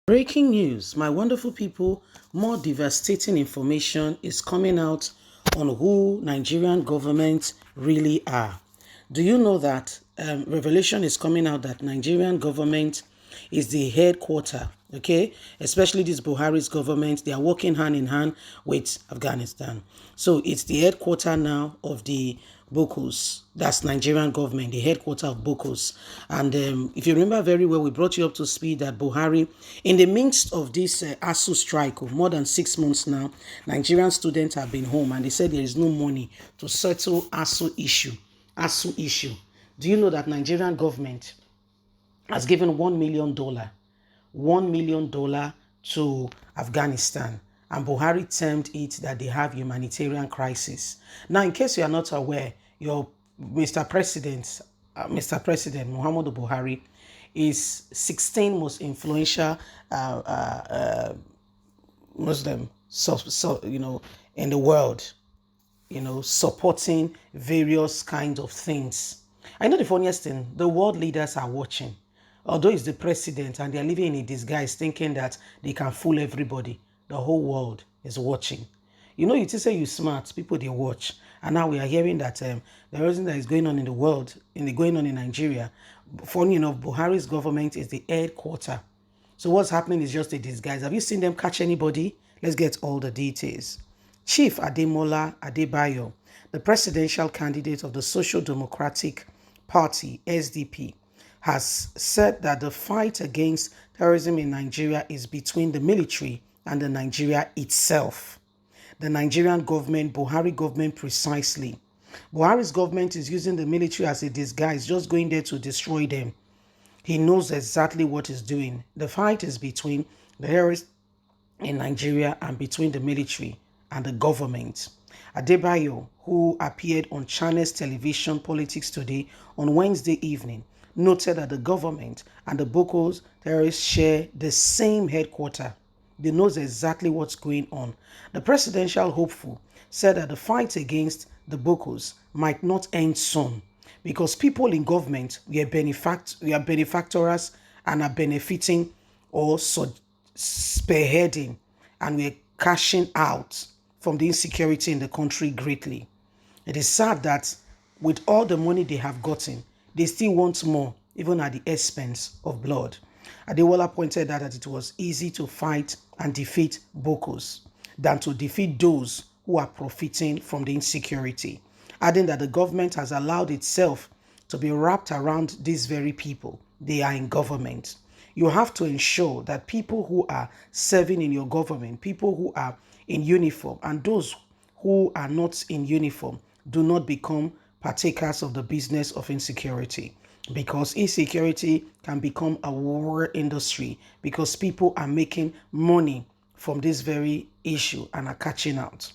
Breaking news, my wonderful people, more devastating information is coming out on who Nigerian government really are. Do you know that revelation is coming out that Nigerian government is the headquarter, okay? Especially this Buhari's government, they are working hand in hand with Afghanistan. So it's the headquarter now of the Bokos. That's Nigerian government, the headquarter of Bokos. And if you remember very well, we brought you up to speed that Buhari, in the midst of this ASU strike of more than 6 months now, Nigerian students have been home and they said there is no money to settle ASU issue. ASU issue. Do you know that Nigerian government has given $1 million to Afghanistan, and Buhari termed it that they have humanitarian crisis. Now, in case you are not aware, your Mr. President Muhammadu Buhari is 16th most influential Muslim, in the world, supporting various kinds of things. I know the funniest thing, the world leaders are watching. Although he's the president and they're living in a disguise thinking that they can fool everybody, the whole world is watching. You say you smart, people they watch. And now we are hearing that the reason that is going on in the world, going on in Nigeria, funny enough, Buhari's government is the headquarter. So what's happening is just a disguise. Have you seen them catch anybody? Let's get all the details. Chief Ademola Adebayo, the presidential candidate of the Social Democratic Party, SDP, has said that the fight against terrorism in Nigeria is between the military and the Nigeria itself. The Nigerian government, Buhari government precisely. Buhari's government is using the military as a disguise, just going there to destroy them. He knows exactly what he's doing. The fight is between the terrorists in Nigeria and between the military and the government. Adebayo, who appeared on Channels Television Politics Today on Wednesday evening, noted that the government and the Boko terrorists share the same headquarters. They know exactly what's going on. The presidential hopeful said that the fight against the Bokos might not end soon because people in government we are benefactors and are benefiting or spearheading, and we are cashing out from the insecurity in the country greatly. It is sad that with all the money they have gotten, they still want more, even at the expense of blood. Adewola pointed out that it was easy to fight and defeat Bokos than to defeat those who are profiting from the insecurity, adding that the government has allowed itself to be wrapped around these very people. They are in government. You have to ensure that people who are serving in your government, people who are in uniform, and those who are not in uniform do not become partakers of the business of insecurity, because insecurity can become a war industry because people are making money from this very issue and are catching out.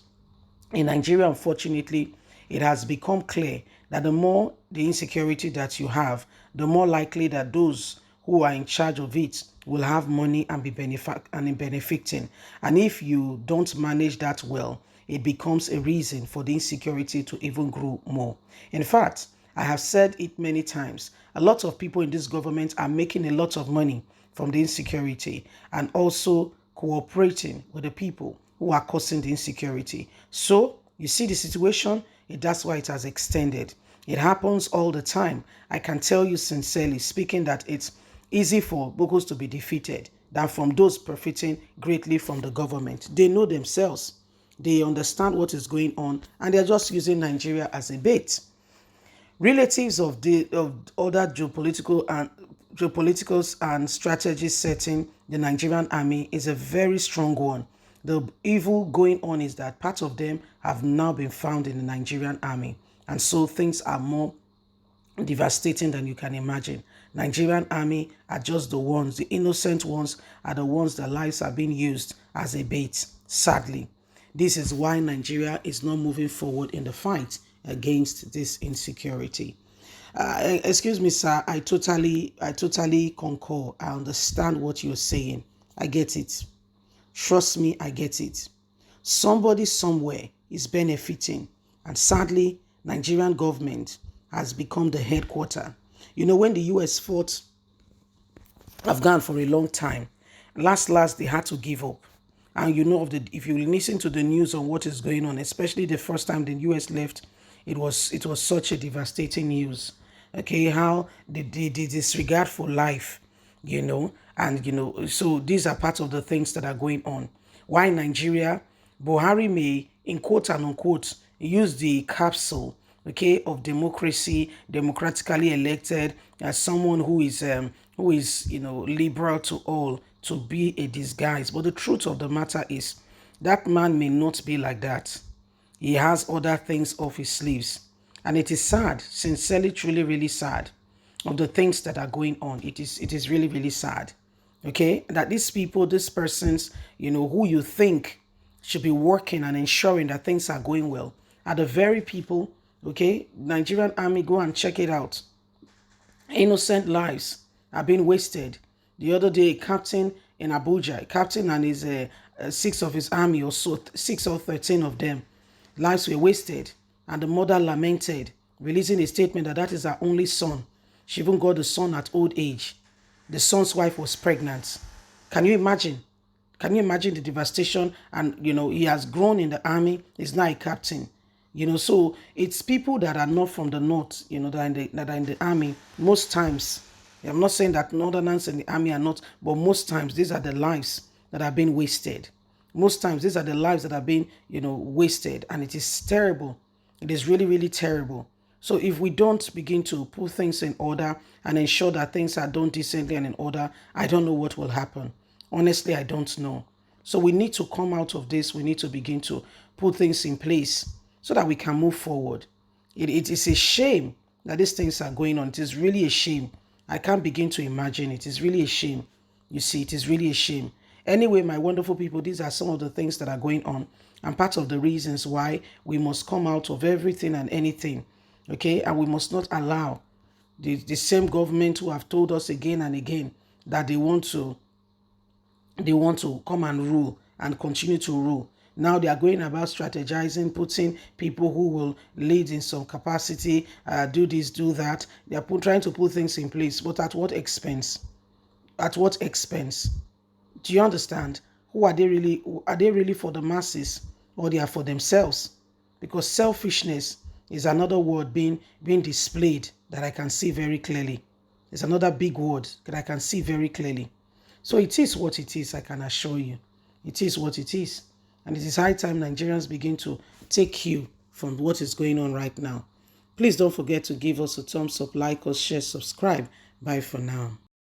In Nigeria, unfortunately, it has become clear that the more the insecurity that you have, the more likely that those who are in charge of it will have money and be benefiting. And if you don't manage that well, it becomes a reason for the insecurity to even grow more. In fact, I have said it many times, a lot of people in this government are making a lot of money from the insecurity and also cooperating with the people who are causing the insecurity. So, you see the situation, that's why it has extended. It happens all the time. I can tell you sincerely speaking that it's easy for Bokos to be defeated than from those profiting greatly from the government. They know themselves. They understand what is going on, and they're just using Nigeria as a bait. Relatives of other geopolitical and strategies setting the Nigerian army is a very strong one. The evil going on is that part of them have now been found in the Nigerian army, and so things are more devastating than you can imagine. Nigerian army are just the ones, the innocent ones are the ones that lives are being used as a bait, sadly. This is why Nigeria is not moving forward in the fight against this insecurity. Excuse me, sir, I totally concur. I understand what you're saying. I get it. Trust me, I get it. Somebody somewhere is benefiting, and sadly, Nigerian government has become the headquarter. When the US fought Afghan for a long time, last they had to give up. And you know, if you listen to the news on what is going on, especially the first time the US left, it was such a devastating news. Okay, how the disregard for life, and so these are part of the things that are going on. Why Nigeria? Buhari may, in quote and unquote, use the capsule, okay, of democracy, democratically elected, as someone who is liberal to all, to be a disguise. But the truth of the matter is that man may not be like that. He has other things off his sleeves. And it is sad, sincerely, truly, really sad, of the things that are going on. It is really, really sad. Okay? That these people, these persons, who you think should be working and ensuring that things are going well, are the very people, okay? Nigerian army, go and check it out. Innocent lives are being wasted. The other day, a captain in Abuja, a captain and his six of his army, or so 6 or 13 of them, lives were wasted. And the mother lamented, releasing a statement that is her only son. She even got the son at old age. The son's wife was pregnant. Can you imagine? Can you imagine the devastation? And, he has grown in the army. He's now a captain. So it's people that are not from the north, that are in the army. Most times, I'm not saying that northerners in the army are not, but most times these are the lives that are being wasted. Most times these are the lives that are being, wasted. And it is terrible. It is really, really terrible. So if we don't begin to put things in order and ensure that things are done decently and in order, I don't know what will happen. Honestly, I don't know. So we need to come out of this. We need to begin to put things in place so that we can move forward. It is a shame that these things are going on. It is really a shame. I can't begin to imagine. It is really a shame. You see, it is really a shame. Anyway, my wonderful people, these are some of the things that are going on and part of the reasons why we must come out of everything and anything. Okay, and we must not allow the same government who have told us again and again that they want to come and rule and continue to rule. Now they are going about strategizing, putting people who will lead in some capacity, do this, do that. They are trying to put things in place, but at what expense? At what expense? Do you understand? Who are they really? Are they really for the masses, or they are for themselves? Because selfishness is another word being displayed that I can see very clearly. It's another big word that I can see very clearly. So it is what it is, I can assure you. It is what it is. And it is high time Nigerians begin to take cue from what is going on right now. Please don't forget to give us a thumbs up, like us, share, subscribe. Bye for now.